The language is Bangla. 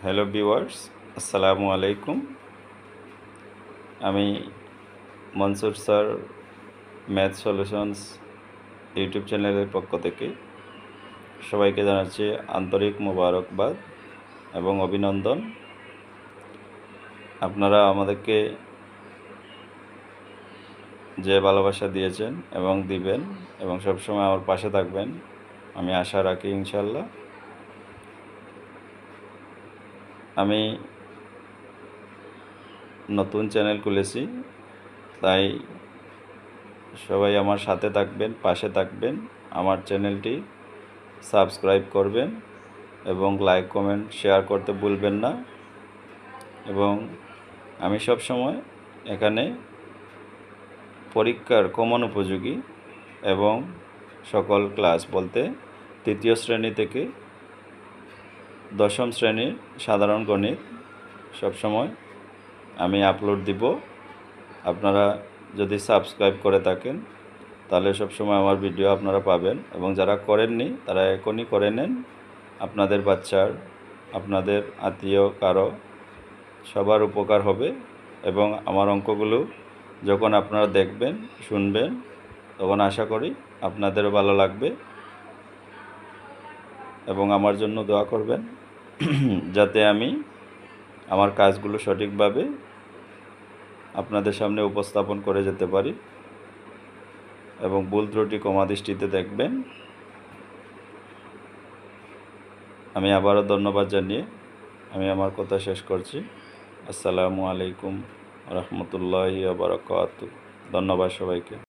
হ্যালো ভিউয়ার্স, আসসালামু আলাইকুম। আমি Mansur sir math solutions YouTube চ্যানেলের পক্ষ থেকে সবাইকে জানাচ্ছি আন্তরিক মোবারকবাদ এবং অভিনন্দন। আপনারা আমাদেরকে যে ভালোবাসা দিয়েছেন এবং দিবেন এবং সবসময় আমার পাশে থাকবেন, আমি আশা রাখি ইনশাল্লাহ। আমি নতুন চ্যানেল খুলেছি, তাই সবাই আমার সাথে থাকবেন, পাশে থাকবেন। আমার চ্যানেলটি সাবস্ক্রাইব করবেন এবং লাইক, কমেন্ট, শেয়ার করতে ভুলবেন না। এবং আমি সব সময় এখানে পরীক্ষার কমন উপযোগী এবং সকল ক্লাস বলতে 3য় শ্রেণী থেকে 10ম শ্রেণীর সাধারণ গণিত সবসময় আমি আপলোড দিব। আপনারা যদি সাবস্ক্রাইব করে থাকেন তাহলে সবসময় আমার ভিডিও আপনারা পাবেন, এবং যারা করেননি তারা এখনই করে নেন। আপনাদের বাচ্চার, আপনাদের আত্মীয় কারো সবার উপকার হবে। এবং আমার অঙ্কগুলো যখন আপনারা দেখবেন, শুনবেন, তখন আশা করি আপনাদেরও ভালো লাগবে এবং আমার জন্য দোয়া করবেন যাতে আমি আমার কাজগুলো সঠিকভাবে আপনাদের সামনে উপস্থাপন করে যেতে পারি, এবং ভুল ত্রুটি ক্ষমা দৃষ্টিতে দেখবেন। আমি আবারও ধন্যবাদ জানিয়ে আমি আমার কথা শেষ করছি। আসসালামু আলাইকুম রহমতুল্লাহি ওয়া বারাকাতুহু। ধন্যবাদ সবাইকে।